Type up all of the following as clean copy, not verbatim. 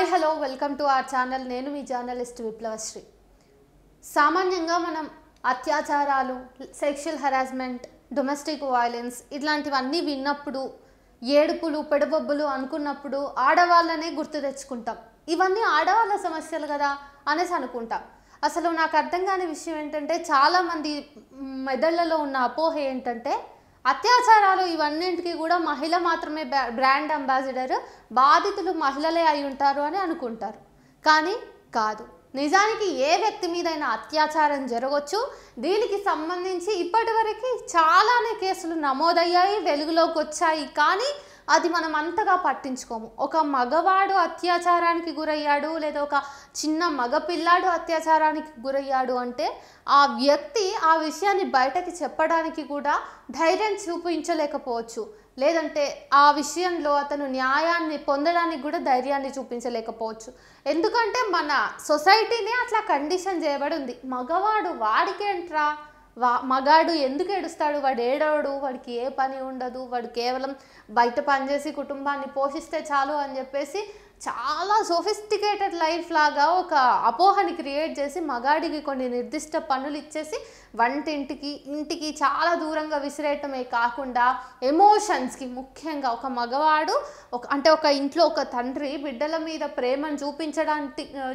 Hi hello welcome to our channel. నేను మీ journalist విప్లవశ్రీ. సామాన్యంగా మనం అత్యాచారాలు, సెక్షువల్ హరాస్మెంట్, డొమెస్టిక్ వైలెన్స్ ఇట్లాంటివన్నీ విన్నప్పుడు ఏడుపులు పెడబొబ్బులు అనుకున్నప్పుడు ఆడవాళ్ళనే గుర్తు తెచ్చుకుంటాం. ఇవన్నీ ఆడవాళ్ళ సమస్యలు కదా అనేసి అనుకుంటాం. అసలు నాకు అర్థం కాని విషయం ఏంటంటే చాలామంది మెదళ్లలో ఉన్న అపోహ ఏంటంటే అత్యాచారాలు ఇవన్నింటికి కూడా మహిళ మాత్రమే బ్రాండ్ అంబాసిడర్, బాధితులు మహిళలే అయి ఉంటారు అని అనుకుంటారు. కానీ కాదు. నిజానికి ఏ వ్యక్తి మీదైనా అత్యాచారం జరగవచ్చు. దీనికి సంబంధించి ఇప్పటివరకు చాలానే కేసులు నమోదయ్యాయి, వెలుగులోకి వచ్చాయి. కానీ అది మనం అంతగా పట్టించుకోము. ఒక మగవాడు అత్యాచారానికి గురయ్యాడు లేదా ఒక చిన్న మగపిల్లాడు అత్యాచారానికి గురయ్యాడు అంటే ఆ వ్యక్తి ఆ విషయాన్ని బయటకి చెప్పడానికి కూడా ధైర్యం చూపించలేకపోవచ్చు, లేదంటే ఆ విషయంలో అతను న్యాయాన్ని పొందడానికి కూడా ధైర్యాన్ని చూపించలేకపోవచ్చు. ఎందుకంటే మన సొసైటీనే అట్లా కండిషన్ చేయబడి ఉంది. మగవాడు వాడికేంట్రా, మగాడు ఎందుకు ఏడుస్తాడు, వాడు ఏడవడు, వాడికి ఏ పని ఉండదు, వాడు కేవలం బయట పనిచేసి కుటుంబాన్ని పోషిస్తే చాలు అని చెప్పేసి చాలా సోఫిస్టికేటెడ్ లైఫ్ లాగా ఒక అపోహని క్రియేట్ చేసి మగాడికి కొన్ని నిర్దిష్ట పనులు ఇచ్చేసి ఇంటికి చాలా దూరంగా విసిరేయటమే కాకుండా ఎమోషన్స్కి, ముఖ్యంగా ఒక మగవాడు ఒక ఇంట్లో ఒక తండ్రి బిడ్డల మీద ప్రేమను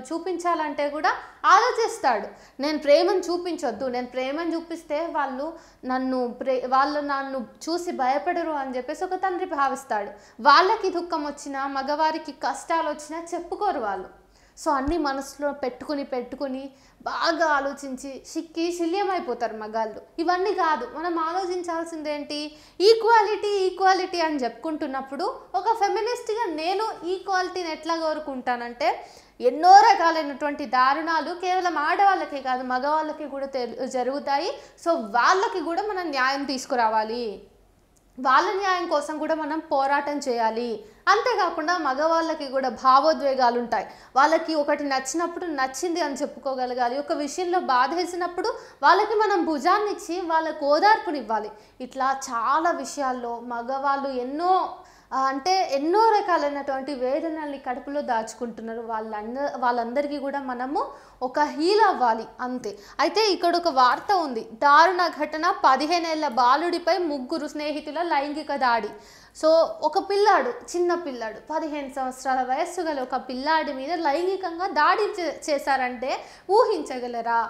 చూపించాలంటే కూడా ఆలోచిస్తాడు. నేను ప్రేమను చూపించొద్దు, నేను ప్రేమను చూపిస్తే వాళ్ళు నన్ను చూసి భయపడరు అని చెప్పేసి ఒక తండ్రి భావిస్తాడు. వాళ్ళకి దుఃఖం వచ్చినా, మగవారికి కష్టాలు వచ్చినా చెప్పుకోరు వాళ్ళు. సో అన్నీ మనసులో పెట్టుకుని బాగా ఆలోచించి శల్యమైపోతారు మగాళ్ళు. ఇవన్నీ కాదు, మనం ఆలోచించాల్సిందేంటి, ఈక్వాలిటీ అని చెప్పుకుంటున్నప్పుడు ఒక ఫెమినిస్ట్గా నేను ఈక్వాలిటీని ఎట్లా కోరుకుంటానంటే ఎన్నో రకాలైనటువంటి దారుణాలు కేవలం ఆడవాళ్ళకే కాదు మగవాళ్ళకి కూడా జరుగుతాయి. సో వాళ్ళకి కూడా మనం న్యాయం తీసుకురావాలి, వాళ్ళ న్యాయం కోసం కూడా మనం పోరాటం చేయాలి. అంతేకాకుండా మగవాళ్ళకి కూడా భావోద్వేగాలు ఉంటాయి. వాళ్ళకి ఒకటి నచ్చినప్పుడు నచ్చింది అని చెప్పుకోగలగాలి. ఒక విషయంలో బాధేసినప్పుడు వాళ్ళకి మనం భుజాన్ని ఇచ్చి వాళ్ళకు ఓదార్పునివ్వాలి. ఇట్లా చాలా విషయాల్లో మగవాళ్ళు ఎన్నో రకాలైనటువంటి వేదనల్ని కడుపులో దాచుకుంటున్నారు. వాళ్ళందరికీ కూడా మనము ఒక హీల్ అవ్వాలి అంతే. అయితే ఇక్కడ ఒక వార్త ఉంది. దారుణ ఘటన, 15 ఏళ్ల బాలుడిపై 3 స్నేహితుల లైంగిక దాడి. సో ఒక చిన్న పిల్లాడు 15 సంవత్సరాల వయస్సు గల ఒక పిల్లాడి మీద లైంగికంగా దాడి చేశారంటే ఊహించగలరా?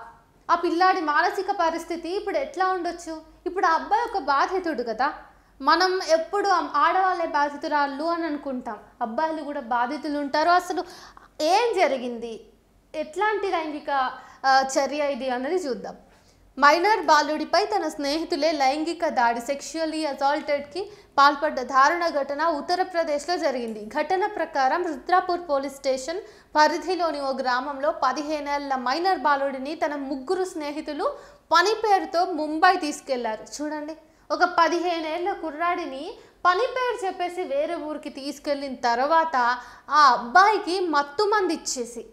ఆ పిల్లాడి మానసిక పరిస్థితి ఇప్పుడు ఎట్లా ఉండొచ్చు? ఇప్పుడు ఆ అబ్బాయి ఒక బాధితుడు కదా. మనం ఎప్పుడు ఆడవాళ్ళే బాధితురాళ్ళు అని అనుకుంటాం, అబ్బాయిలు కూడా బాధితులు ఉంటారు. అసలు ఏం జరిగింది, ఎట్లాంటి లైంగిక చర్య ఇది అన్నది చూద్దాం. మైనర్ బాలుడిపై తన స్నేహితులే లైంగిక దాడి, సెక్షువల్లీ అసాల్టెడ్కి పాల్పడ్డ దారుణ ఘటన ఉత్తరప్రదేశ్లో జరిగింది. ఘటన ప్రకారం రుద్రాపూర్ పోలీస్ స్టేషన్ పరిధిలోని ఓ గ్రామంలో 15 ఏళ్ల మైనర్ బాలుడిని తన 3 స్నేహితులు పని పేరుతో ముంబై తీసుకెళ్లారు. చూడండి, ఒక 15 ఏళ్ల కుర్రాడిని పని పేరు చెప్పేసి వేరే ఊరికి తీసుకెళ్ళిన తర్వాత ఆ అబ్బాయికి మత్తుమంది ఇచ్చేసి,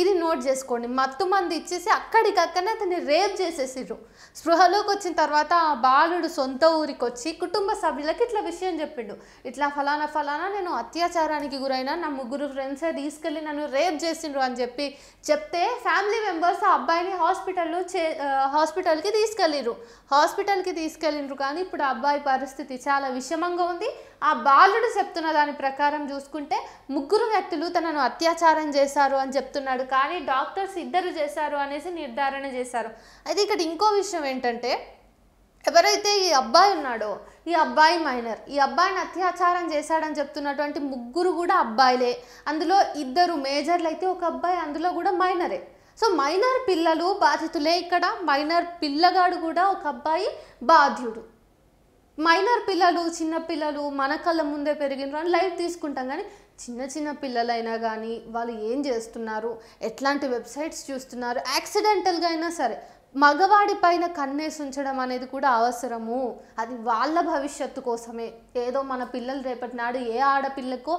ఇది నోట్ చేసుకోండి, మత్తుమంది ఇచ్చేసి అక్కడికక్కడనే అతన్ని రేప్ చేసేసిర్రు. స్పృహలోకి వచ్చిన తర్వాత ఆ బాలుడు సొంత ఊరికి వచ్చి కుటుంబ సభ్యులకి ఇట్లా విషయం చెప్పిండు. ఇట్లా ఫలానా నేను అత్యాచారానికి గురైనా, నా 3 ఫ్రెండ్సే తీసుకెళ్ళి నన్ను రేప్ చేసిండ్రు అని చెప్తే ఫ్యామిలీ మెంబర్స్ ఆ అబ్బాయిని హాస్పిటల్కి తీసుకెళ్ళిండ్రు. కానీ ఇప్పుడు ఆ అబ్బాయి పరిస్థితి చాలా విషమంగా ఉంది. ఆ బాలుడు చెప్తున్న దాని ప్రకారం చూసుకుంటే 3 వ్యక్తులు తనను అత్యాచారం చేశారు అని చెప్తున్నాడు. కానీ డాక్టర్స్ 2 చేశారు అనేసి నిర్ధారణ చేశారు. అయితే ఇక్కడ ఇంకో విషయం ఏంటంటే, ఎవరైతే ఈ అబ్బాయి ఉన్నాడో ఈ అబ్బాయి మైనర్, ఈ అబ్బాయిని అత్యాచారం చేశాడని చెప్తున్నటువంటి 3 కూడా అబ్బాయిలే. అందులో 2 మేజర్లు అయితే ఒక అబ్బాయి అందులో కూడా మైనరే. సో మైనర్ పిల్లలు బాధితులే. ఇక్కడ మైనర్ పిల్లగాడు కూడా ఒక అబ్బాయి బాధ్యుడు. మైనర్ పిల్లలు, చిన్న పిల్లలు మన కళ్ళ ముందే పెరిగినారు అని లైట్ తీసుకుంటాం. కానీ చిన్న పిల్లలైనా కానీ వాళ్ళు ఏం చేస్తున్నారు, ఎట్లాంటి వెబ్సైట్స్ చూస్తున్నారు, యాక్సిడెంటల్గా అయినా సరే మగవాడి పైన కన్నేసి ఉంచడం అనేది కూడా అవసరము. అది వాళ్ళ భవిష్యత్తు కోసమే. ఏదో మన పిల్లలు రేపటి నాడు ఏ ఆడపిల్లకు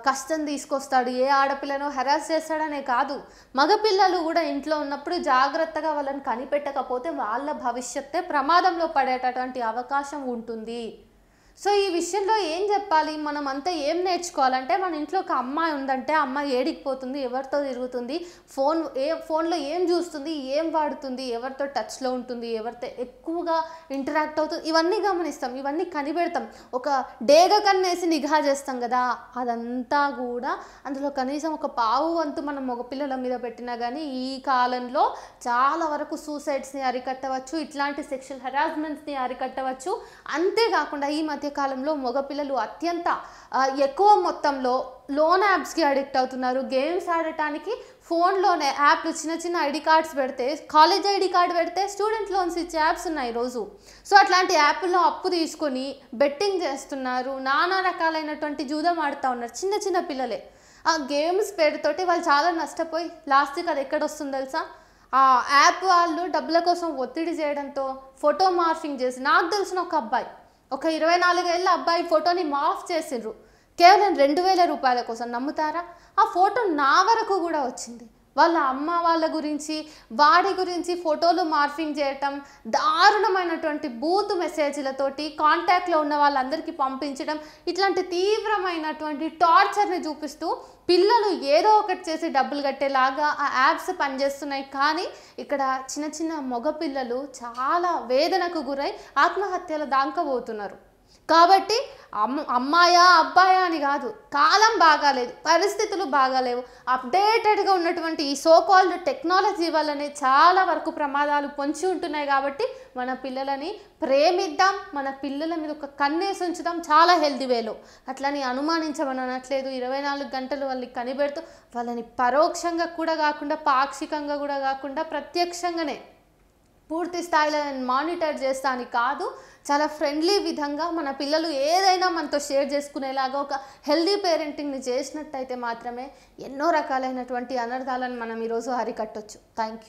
కష్టం తీసుకొస్తాడు, ఏ ఆడపిల్లను హెరాస్ చేస్తాడనే కాదు, మగపిల్లలు కూడా ఇంట్లో ఉన్నప్పుడు జాగ్రత్తగా వాళ్ళని కనిపెట్టకపోతే వాళ్ళ భవిష్యత్తే ప్రమాదంలో పడేటటువంటి అవకాశం ఉంటుంది. సో ఈ విషయంలో ఏం చెప్పాలి, మనం అంతా ఏం నేర్చుకోవాలంటే, మన ఇంట్లో ఒక అమ్మాయి ఉందంటే అమ్మాయి ఏడికి పోతుంది, ఎవరితో తిరుగుతుంది, ఫోన్లో ఏం చూస్తుంది, ఏం వాడుతుంది, ఎవరితో టచ్లో ఉంటుంది, ఎవరితో ఎక్కువగా ఇంటరాక్ట్ అవుతుంది, ఇవన్నీ గమనిస్తాం, ఇవన్నీ కనిపెడతాం. ఒక డేగ కన్నేసి నిఘా చేస్తాం కదా, అదంతా కూడా అందులో కనీసం ఒక పావు వంతు మనం మగపిల్లల మీద పెట్టినా కానీ ఈ కాలంలో చాలా వరకు సూసైడ్స్ని అరికట్టవచ్చు, ఇట్లాంటి సెక్షువల్ హెరాస్మెంట్స్ని అరికట్టవచ్చు. అంతేకాకుండా ఈ మధ్య కాలంలో మగపిల్లలు అత్యంత ఎక్కువ మొత్తంలో లోన్ యాప్స్కి అడిక్ట్ అవుతున్నారు. గేమ్స్ ఆడటానికి ఫోన్లోనే యాప్లు చిన్న చిన్న ఐడి కార్డ్స్ పెడితే, కాలేజ్ ఐడి కార్డు పెడితే స్టూడెంట్ లోన్స్ ఇచ్చే యాప్స్ ఉన్నాయి ఈరోజు. సో అట్లాంటి యాప్ల్లో అప్పు తీసుకొని బెట్టింగ్ చేస్తున్నారు, నానా రకాలైనటువంటి జూదం ఆడుతూ ఉన్నారు చిన్న చిన్న పిల్లలే. ఆ గేమ్స్ పేరుతోటి వాళ్ళు చాలా నష్టపోయి లాస్ట్కి అది ఎక్కడ వస్తుందో తెలుసా, ఆ యాప్ వాళ్ళు డబ్బుల కోసం ఒత్తిడి చేయడంతో ఫోటో మార్ఫింగ్ చేసి, నాకు తెలిసిన ఒక అబ్బాయి, ఒక 24 ఏళ్ళ అబ్బాయి ఫోటోని మార్ఫ్ చేసిండ్రు కేవలం 2000 రూపాయల కోసం. నమ్ముతారా? ఆ ఫోటో నా వరకు కూడా వచ్చింది. వాళ్ళ అమ్మ వాళ్ళ గురించి, వాడి గురించి ఫోటోలు మార్ఫింగ్ చేయటం, దారుణమైనటువంటి బూత్ మెసేజ్లతోటి కాంటాక్ట్లో ఉన్న వాళ్ళందరికీ పంపించడం, ఇట్లాంటి తీవ్రమైనటువంటి టార్చర్ని చూపిస్తూ పిల్లలు ఏదో ఒకటి చేసి డబ్బులు కట్టేలాగా ఆ యాప్స్ పనిచేస్తున్నాయి. కానీ ఇక్కడ చిన్న చిన్న మగపిల్లలు చాలా వేదనకు గురై ఆత్మహత్యల దాకా పోతున్నారు. కాబట్టి అమ్మాయా అబ్బాయా అని కాదు, కాలం బాగాలేదు, పరిస్థితులు బాగాలేవు, అప్డేటెడ్గా ఉన్నటువంటి ఈ సోకాల్డ్ టెక్నాలజీ వల్లనే చాలా వరకు ప్రమాదాలు పొంచి ఉంటున్నాయి. కాబట్టి మన పిల్లలని ప్రేమిద్దాం, మన పిల్లల మీద ఒక కన్నేసి ఉంచుదాం చాలా హెల్దీ వేలో. అట్లని అనుమానించమని అనట్లేదు. 24 గంటలు వాళ్ళని కనిపెడుతూ వాళ్ళని పరోక్షంగా కూడా కాకుండా, పాక్షికంగా కూడా కాకుండా, ప్రత్యక్షంగానే పూర్తి స్థాయిలో మానిటర్ చేస్తానికి కాదు, చాలా ఫ్రెండ్లీ విధంగా మన పిల్లలు ఏదైనా మనతో షేర్ చేసుకునేలాగా ఒక హెల్దీ పేరెంటింగ్ని చేసినట్టయితే మాత్రమే ఎన్నో రకాలైనటువంటి అనర్థాలను మనం ఈరోజు అరికట్టొచ్చు. Thank you.